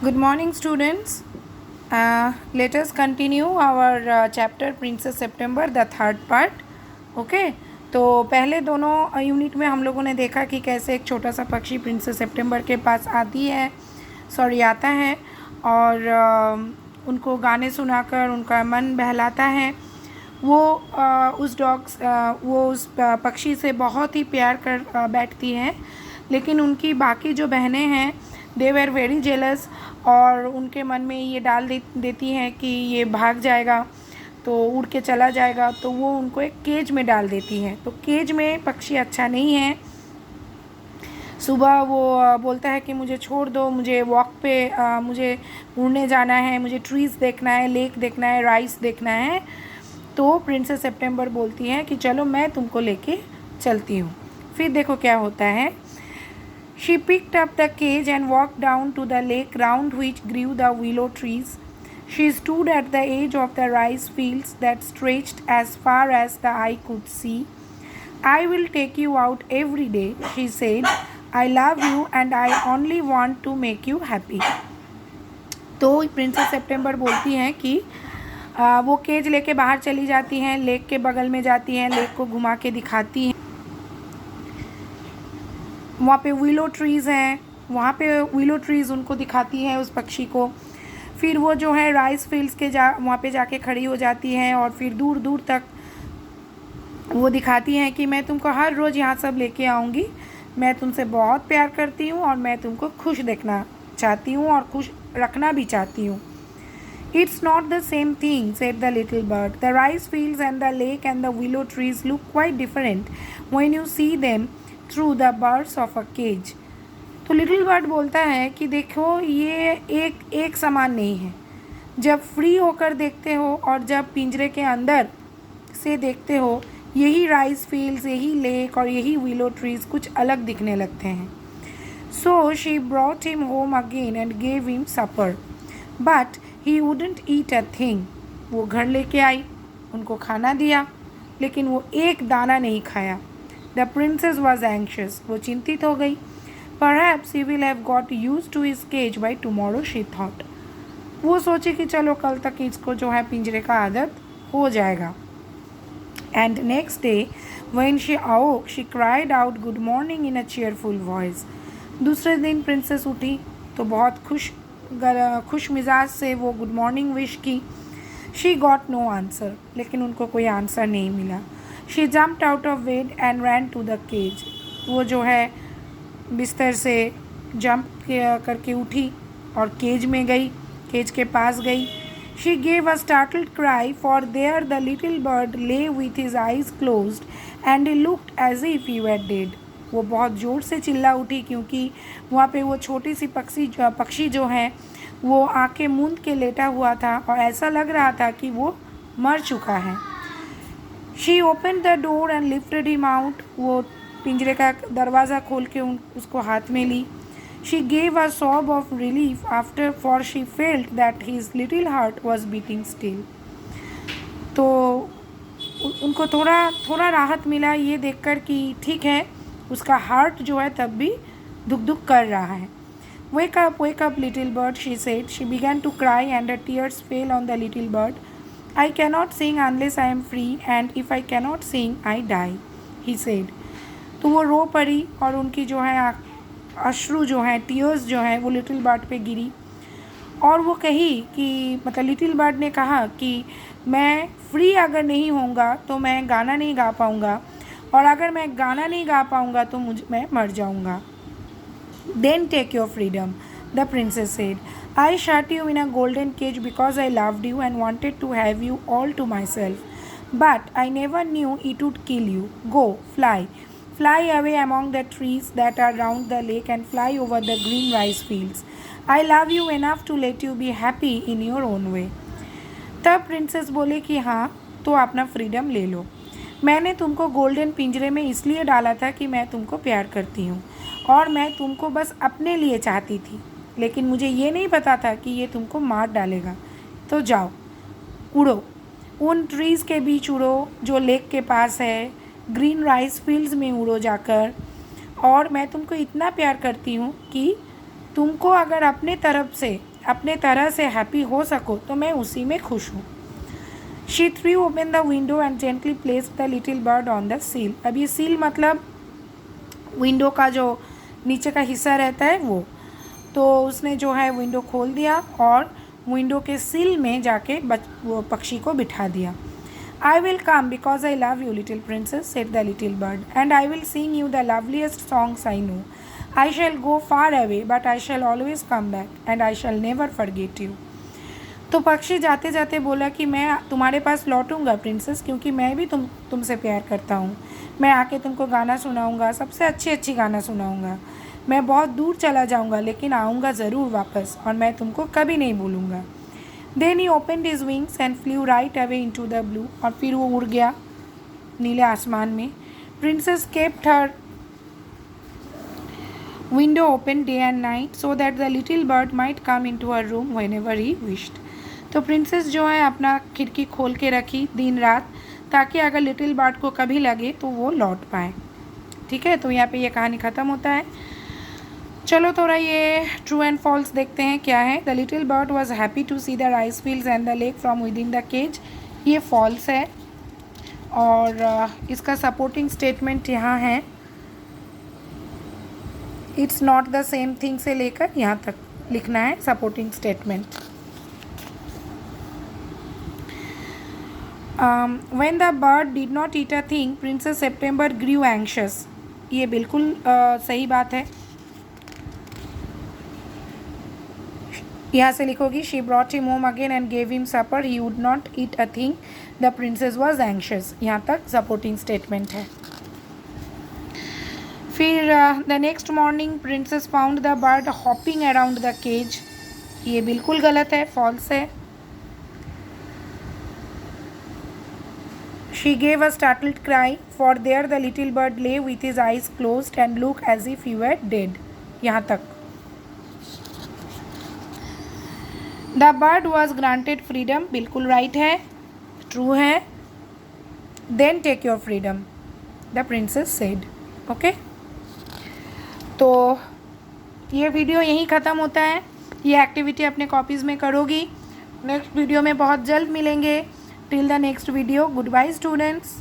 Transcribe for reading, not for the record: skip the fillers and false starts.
Good morning, students. Let us continue our chapter Princess September, the third part. Okay. तो पहले दोनों unit में हम लोगों ने देखा कि कैसे एक छोटा सा पक्षी प्रिंसेस सितंबर के पास आता है और उनको गाने सुनाकर उनका मन बहलाता है। वो उस पक्षी से बहुत ही प्यार कर बैठती है, लेकिन उनकी बाकी जो बहनें हैं दे वर वेरी जेलस और उनके मन में ये डाल देती हैं कि ये भाग जाएगा तो उड़ के चला जाएगा, तो वो उनको एक केज में डाल देती हैं। तो केज में पक्षी अच्छा नहीं है। सुबह वो बोलता है कि मुझे छोड़ दो, मुझे वॉक पे मुझे उड़ने जाना है, मुझे ट्रीज़ देखना है, लेक देखना है, राइस देखना है। तो प्रिंसेस सितंबर बोलती है कि चलो मैं तुमको लेके चलती हूँ। फिर देखो क्या होता है। She picked up the cage and walked down to the lake round which grew the willow trees. She stood at the edge of the rice fields that stretched as far as the eye could see. I will take you out every day, she said. I love you and I only want to make you happy. तो princess सितंबर बोलती हैं कि वो cage लेके बाहर चली जाती हैं, लेक के बगल में जाती हैं, लेक को घुमा के दिखाती हैं। वहाँ पे विलो ट्रीज़ हैं, वहाँ पे विलो ट्रीज़ उनको दिखाती हैं उस पक्षी को। फिर वो जो है राइस फील्ड्स के वहाँ पे जाके खड़ी हो जाती हैं और फिर दूर दूर तक वो दिखाती हैं कि मैं तुमको हर रोज़ यहाँ सब लेके आऊँगी, मैं तुमसे बहुत प्यार करती हूँ और मैं तुमको खुश देखना चाहती हूँ और खुश रखना भी चाहती हूँ। It's not the same thing, said the little bird. The rice fields and the lake and the willow trees look quite different when you see them through the bars of a cage. तो little bird बोलता है कि देखो ये एक समान नहीं है। जब फ्री होकर देखते हो और जब पिंजरे के अंदर से देखते हो, यही राइस फील्ड्स, यही लेक और यही विलो ट्रीज कुछ अलग दिखने लगते हैं। So she brought him home again and gave him supper, but he wouldn't eat a thing. वो घर लेके आई, उनको खाना दिया, लेकिन वो एक दाना नहीं खाया। The princess was anxious. वो चिंतित हो गई। Perhaps he will have got used to his cage by tomorrow, she thought. वो सोची कि चलो कल तक इसको जो है पिंजरे का आदत हो जाएगा। And next day, when she awoke, she cried out good morning in a cheerful voice. दूसरे दिन प्रिंसेस उठी तो बहुत खुश मिजाज से वो गुड मॉर्निंग विश की। She got no answer, लेकिन उनको कोई आंसर नहीं मिला। She jumped out of bed and ran to the cage. वो जो है बिस्तर से जंप करके उठी और केज में गई, केज के पास गई। She gave a startled cry, for there the little bird lay with his eyes closed and he looked as if he were dead. वो बहुत ज़ोर से चिल्ला उठी क्योंकि वहाँ पे वो छोटी सी पक्षी जो है वो आंखें मूंद के लेटा हुआ था और ऐसा लग रहा था कि वो मर चुका है। She opened the door and lifted him out. वो पिंजरे का दरवाज़ा खोल के उसको हाथ में ली। She gave a sob of relief for she felt that his little heart was beating still. तो उनको थोड़ा राहत मिला ये देखकर कि ठीक है, उसका हार्ट जो है तब भी धुक कर रहा है। Wake up, little bird, she said. She began to cry and her tears fell on the little bird. I cannot sing unless I am free, and if I cannot sing, I die, he said. तो वो रो पड़ी और उनकी जो है अश्रु जो है, टीयर्स जो है वो लिटिल बर्ड पे गिरी और वो कही कि मतलब लिटिल बर्ड ने कहा कि मैं फ्री अगर नहीं होऊंगा तो मैं गाना नहीं गा पाऊंगा और अगर मैं गाना नहीं गा पाऊंगा तो मैं मर जाऊंगा। Then take your freedom, the princess said. I shut you in a golden cage because I loved you and wanted to have you all to myself. But I never knew it would kill you. Go, fly. Fly away among the trees that are round the lake and fly over the green rice fields. I love you enough to let you be happy in your own way. तब princess बोले कि हाँ, तो अपना freedom ले लो। मैंने तुमको golden पिंजरे में इसलिए डाला था कि मैं तुमको प्यार करती हूँ और मैं तुमको बस अपने लिए चाहती थी, लेकिन मुझे ये नहीं पता था कि ये तुमको मार डालेगा। तो जाओ, उड़ो, उन ट्रीज़ के बीच उड़ो जो लेक के पास है, ग्रीन राइस फील्ड्स में उड़ो जाकर, और मैं तुमको इतना प्यार करती हूँ कि तुमको अगर अपने तरह से हैप्पी हो सको तो मैं उसी में खुश हूँ। She threw open the window and gently placed the little bird on the seal. अब ये सील मतलब विंडो का जो नीचे का हिस्सा रहता है वो, तो उसने जो है विंडो खोल दिया और विंडो के सील में जाके वो पक्षी को बिठा दिया। I will come because I love you, little princess, said the little bird, and I will sing you the loveliest songs I know. I shall go far away, but I shall always come back, and I shall never forget you. तो पक्षी जाते जाते बोला कि मैं तुम्हारे पास लौटूंगा princess, क्योंकि मैं भी तुमसे प्यार करता हूँ। मैं आके तुमको गाना सुनाऊंगा, सबसे अच्छी गाना सुनाऊंगा। मैं बहुत दूर चला जाऊंगा लेकिन आऊँगा ज़रूर वापस, और मैं तुमको कभी नहीं भूलूंगा। Then he opened his wings and flew right away into the blue. और फिर वो उड़ गया नीले आसमान में। Princess kept her window open day and night so that the little bird might come into her room whenever he wished. तो princess जो है अपना खिड़की खोल के रखी दिन रात, ताकि अगर लिटिल बर्ड को कभी लगे तो वो लौट पाए। ठीक है, तो यहाँ पे ये कहानी ख़त्म होता है। चलो थोड़ा ये ट्रू एंड फॉल्स देखते हैं क्या है। The little bird was happy to see the rice fields and the lake from within the cage, ये फॉल्स है। और इसका सपोर्टिंग स्टेटमेंट यहाँ है, it's not the same thing से लेकर यहाँ तक लिखना है supporting statement. When the bird did not eat a thing Princess September grew anxious, ये बिल्कुल सही बात है। यहाँ से लिखोगी she brought him home again and gave him supper, he would not eat a thing, the Princess was anxious, यहाँ तक सपोर्टिंग स्टेटमेंट है। फिर the next morning Princess found the bird hopping around the cage, ये बिल्कुल गलत है, false है। She gave a startled cry for there the little bird lay with his eyes closed and look as if he were dead, यहाँ तक। The bird was granted freedom, बिल्कुल right है, true है। Then take your freedom, the princess said. Okay, तो ये video यहीं ख़त्म होता है। ये एक्टिविटी अपने कॉपीज़ में करोगी। नेक्स्ट वीडियो में बहुत जल्द मिलेंगे। Till the next video, good bye students.